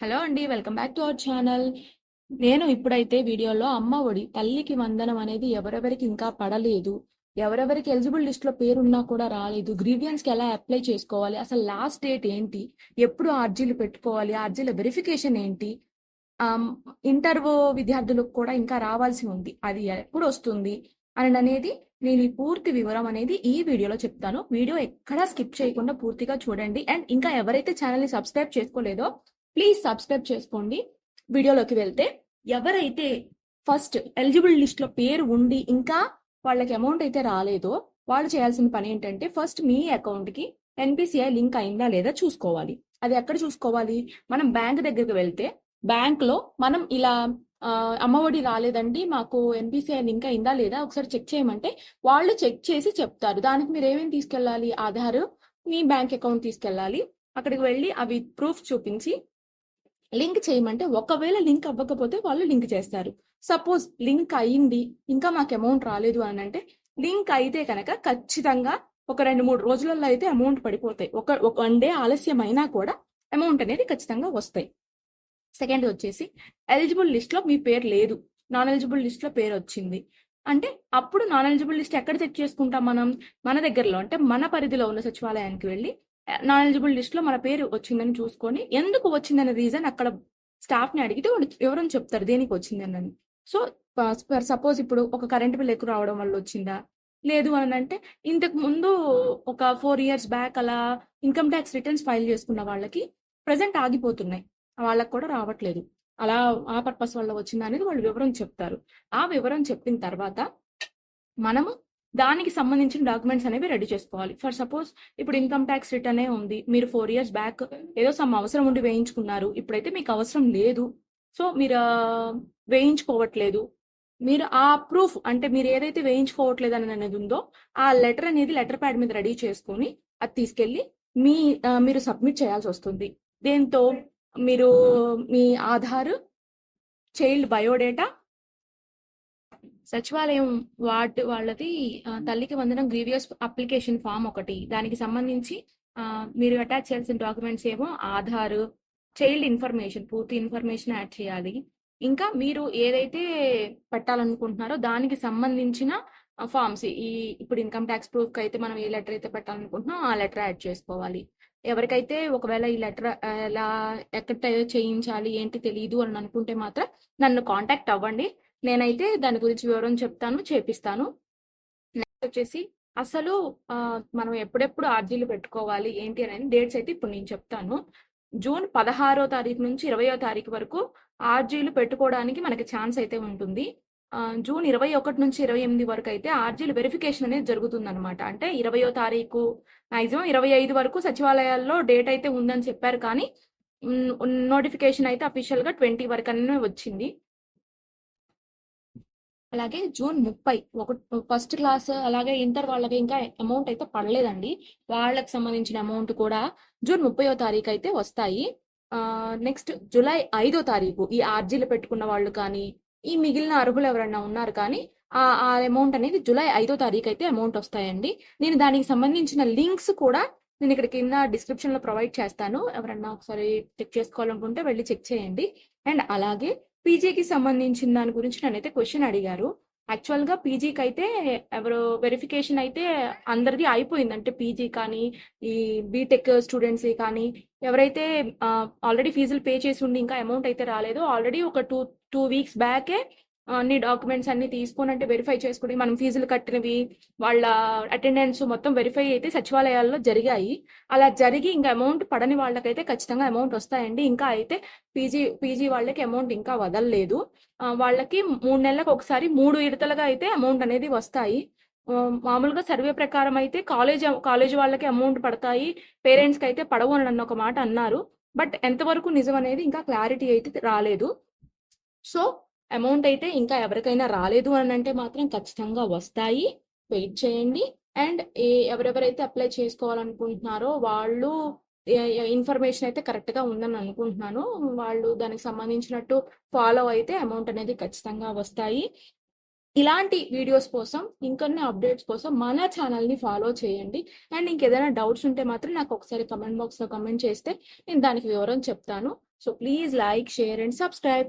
Hello అండి, welcome back to our channel. నేను ఇప్పుడైతే వీడియోలో అమ్మ ఒడి తల్లికి వందనం అనేది ఎవరెవరికి ఇంకా పడలేదు, ఎవరెవరికి ఎలిజిబుల్ లిస్ట్ లో పేరున్నా కూడా రాలేదు, గ్రీవియన్స్ కి ఎలా అప్లై చేసుకోవాలి, అసలు లాస్ట్ డేట్ ఏంటి, ఎప్పుడు ఆర్జీలు పెట్టుకోవాలి, ఆర్జీల వెరిఫికేషన్ ఏంటి, ఇంటర్వ్యూ విద్యార్థులకు కూడా ఇంకా రావాల్సి ఉంది, అది ఎప్పుడు వస్తుంది అని అనేది నేను ఈ పూర్తి వివరం అనేది ఈ వీడియోలో చెప్తాను. వీడియో ఎక్కడా స్కిప్ చేయకుండా పూర్తిగా చూడండి. అండ్ ఇంకా ఎవరైతే ఛానల్ ని సబ్స్క్రైబ్ చేసుకోలేదో ప్లీజ్ సబ్స్క్రైబ్ చేసుకోండి. వీడియోలోకి వెళ్తే, ఎవరైతే ఫస్ట్ ఎలిజిబుల్ లిస్ట్ లో పేరు ఉండి ఇంకా వాళ్ళకి అమౌంట్ అయితే రాలేదో వాళ్ళు చేయాల్సిన పని ఏంటంటే, ఫస్ట్ మీ అకౌంట్ కి ఎన్పిసిఐ లింక్ అయిందా లేదా చూసుకోవాలి. అది ఎక్కడ చూసుకోవాలి? మనం బ్యాంక్ దగ్గరికి వెళ్తే బ్యాంక్ లో మనం ఇలా అమ్మఒడి రాలేదండి, మాకు ఎన్పిసిఐ లింక్ అయిందా లేదా ఒకసారి చెక్ చేయమంటే వాళ్ళు చెక్ చేసి చెప్తారు. దానికి మీరు ఏమేమి తీసుకెళ్ళాలి? ఆధార్, మీ బ్యాంక్ అకౌంట్ తీసుకెళ్ళాలి. అక్కడికి వెళ్ళి అవి ప్రూఫ్ చూపించి లింక్ చేయమంటే, ఒకవేళ లింక్ అవ్వకపోతే వాళ్ళు లింక్ చేస్తారు. సపోజ్ లింక్ అయ్యింది, ఇంకా మాకు అమౌంట్ రాలేదు అని అంటే, లింక్ అయితే కనుక ఖచ్చితంగా ఒక 2-3 రోజులలో అయితే అమౌంట్ పడిపోతాయి. ఒక 1 డే ఆలస్యం అయినా కూడా అమౌంట్ అనేది ఖచ్చితంగా వస్తాయి. సెకండ్ వచ్చేసి, ఎలిజిబుల్ లిస్ట్ లో మీ పేరు లేదు, నాన్ ఎలిజిబుల్ లిస్ట్ లో పేరు వచ్చింది అంటే, అప్పుడు నాన్ ఎలిజిబుల్ లిస్ట్ ఎక్కడ చెక్ చేసుకుంటాం మనం? మన దగ్గరలో అంటే మన పరిధిలో ఉన్న సచివాలయానికి వెళ్ళి నాన్ ఎలిజిబుల్ లిస్ట్ లో మన పేరు వచ్చిందని చూసుకొని, ఎందుకు వచ్చిందనే రీజన్ అక్కడ స్టాఫ్ ని అడిగితే వాళ్ళు ఎవరైనా చెప్తారు దేనికి వచ్చిందని. సో ఫర్ సపోజ్ ఇప్పుడు ఒక కరెంట్ బిల్ ఎక్కువ రావడం వల్ల వచ్చిందా, లేదు అని అంటే ఇంతకు ముందు ఒక 4 years బ్యాక్ అలా ఇన్కమ్ ట్యాక్స్ రిటర్న్స్ ఫైల్ చేసుకున్న వాళ్ళకి ప్రజెంట్ ఆగిపోతున్నాయి, వాళ్ళకి కూడా రావట్లేదు, అలా ఆ పర్పస్ వల్ల వచ్చిందా అనేది వాళ్ళు వివరం చెప్తారు. ఆ వివరం చెప్పిన తర్వాత మనము దానికి సంబంధించిన డాక్యుమెంట్స్ అనేవి రెడీ చేసుకోవాలి. ఫర్ సపోజ్ ఇప్పుడు ఇన్కమ్ ట్యాక్స్ రిటర్నే ఉంది, మీరు 4 years బ్యాక్ ఏదో సమ్ అవసరం ఉండి వేయించుకున్నారు, ఇప్పుడైతే మీకు అవసరం లేదు, సో మీరు వేయించుకోవట్లేదు, మీరు ఆ ప్రూఫ్ అంటే మీరు ఏదైతే వేయించుకోవట్లేదు అని అనేది ఉందో ఆ లెటర్ అనేది లెటర్ ప్యాడ్ మీద రెడీ చేసుకొని అది తీసుకెళ్ళి మీరు సబ్మిట్ చేయాల్సి వస్తుంది. దేంతో? మీరు మీ ఆధార్, చైల్డ్ బయోడేటా, సచివాలయం వాళ్ళది తల్లికి వందనం గ్రీవియస్ అప్లికేషన్ ఫామ్ ఒకటి, దానికి సంబంధించి మీరు అటాచ్ చేయాల్సిన డాక్యుమెంట్స్ ఏమో ఆధార్, చైల్డ్ ఇన్ఫర్మేషన్, పూర్తి ఇన్ఫర్మేషన్ యాడ్ చేయాలి. ఇంకా మీరు ఏదైతే పెట్టాలనుకుంటున్నారో దానికి సంబంధించిన ఫామ్స్, ఇప్పుడు ఇన్కమ్ ట్యాక్స్ ప్రూఫ్ కి అయితే మనం ఏ లెటర్ అయితే పెట్టాలనుకుంటున్నాం ఆ లెటర్ యాడ్ చేసుకోవాలి. ఎవరికైతే ఒకవేళ ఈ లెటర్ ఎలా ఎక్కడ చేయించాలి ఏంటి తెలియదు అని అనుకుంటే మాత్రం నన్ను కాంటాక్ట్ అవ్వండి, నేనైతే దాని గురించి వివరం చెప్తాను, చేపిస్తాను. నెక్స్ట్ వచ్చేసి, అసలు మనం ఎప్పుడెప్పుడు ఆర్జీలు పెట్టుకోవాలి ఏంటి అనేది డేట్స్ అయితే ఇప్పుడు నేను చెప్తాను. జూన్ 16వ తారీఖు నుంచి 20వ తారీఖు వరకు ఆర్జీలు పెట్టుకోవడానికి మనకి ఛాన్స్ అయితే ఉంటుంది. జూన్ 21 నుంచి 28 వరకు అయితే ఆర్జీలు వెరిఫికేషన్ అనేది జరుగుతుంది అనమాట. అంటే 20వ తారీఖు మాక్సిమం 25 వరకు సచివాలయాల్లో డేట్ అయితే ఉందని చెప్పారు, కానీ నోటిఫికేషన్ అయితే అఫీషియల్ గా 20 వరకు అనే వచ్చింది. అలాగే జూన్ 30 ఫస్ట్ క్లాస్ అలాగే ఇంటర్ వాళ్ళకి ఇంకా అమౌంట్ అయితే పడలేదండి, వాళ్ళకి సంబంధించిన అమౌంట్ కూడా జూన్ 30వ తారీఖు అయితే వస్తాయి. నెక్స్ట్ జూలై 5వ తారీఖు ఈ ఆర్జీలు పెట్టుకున్న వాళ్ళు కానీ ఈ మిగిలిన అర్హులు ఎవరన్నా ఉన్నారు కానీ ఆ అమౌంట్ అనేది జూలై 5వ తారీఖు అయితే అమౌంట్ వస్తాయండి. నేను దానికి సంబంధించిన లింక్స్ కూడా నేను ఇక్కడ కింద డిస్క్రిప్షన్ లో ప్రొవైడ్ చేస్తాను, ఎవరన్నా ఒకసారి చెక్ చేసుకోవాలనుకుంటే వెళ్ళి చెక్ చేయండి. అండ్ అలాగే పీజీకి సంబంధించిన దాని గురించి నన్నైతే క్వశ్చన్ అడిగారు. యాక్చువల్ గా పీజీకి అయితే ఎవరు వెరిఫికేషన్ అయితే అందరిది అయిపోయింది, అంటే పీజీ కానీ ఈ బీటెక్ స్టూడెంట్స్ కానీ ఎవరైతే ఆల్రెడీ ఫీజులు పే చేసి ఉండి ఇంకా అమౌంట్ అయితే రాలేదో, ఆల్రెడీ ఒక టూ వీక్స్ బ్యాకే అన్ని డాక్యుమెంట్స్ అన్ని తీసుకొని అంటే వెరిఫై చేసుకుని మనం ఫీజులు కట్టినవి వాళ్ళ అటెండెన్స్ మొత్తం వెరిఫై అయితే సచివాలయాల్లో జరిగాయి. అలా జరిగి ఇంకా అమౌంట్ పడని వాళ్ళకైతే ఖచ్చితంగా అమౌంట్ వస్తాయండి. ఇంకా అయితే పీజీ వాళ్ళకి అమౌంట్ ఇంకా వదలలేదు, వాళ్ళకి 3 నెలలకు ఒకసారి 3 విడతలుగా అయితే అమౌంట్ అనేది వస్తాయి. మామూలుగా సర్వే ప్రకారం అయితే కాలేజ్ వాళ్ళకి అమౌంట్ పడతాయి, పేరెంట్స్ కి అయితే పడవు అని నన్ను ఒక మాట అన్నారు. బట్ ఎంతవరకు నిజం అనేది ఇంకా క్లారిటీ అయితే రాలేదు. సో అమౌంట్ అయితే ఇంకా ఎవరికైనా రాలేదు అని అంటే మాత్రం ఖచ్చితంగా వస్తాయి, వెయిట్ చేయండి. అండ్ ఎవరెవరైతే అప్లై చేసుకోవాలనుకుంటున్నారో వాళ్ళు ఇన్ఫర్మేషన్ అయితే కరెక్ట్ గా ఉందని అనుకుంటున్నాను, వాళ్ళు దానికి సంబంధించినట్టు ఫాలో అయితే అమౌంట్ అనేది ఖచ్చితంగా వస్తాయి. ఇలాంటి వీడియోస్ కోసం, ఇంకొన్ని అప్డేట్స్ కోసం మన ఛానల్ ని ఫాలో చేయండి. అండ్ ఇంకేదైనా డౌట్స్ ఉంటే మాత్రం నాకు ఒకసారి కమెంట్ బాక్స్ లో కమెంట్ చేస్తే నేను దానికి వివరం చెప్తాను. So please like, share and subscribe.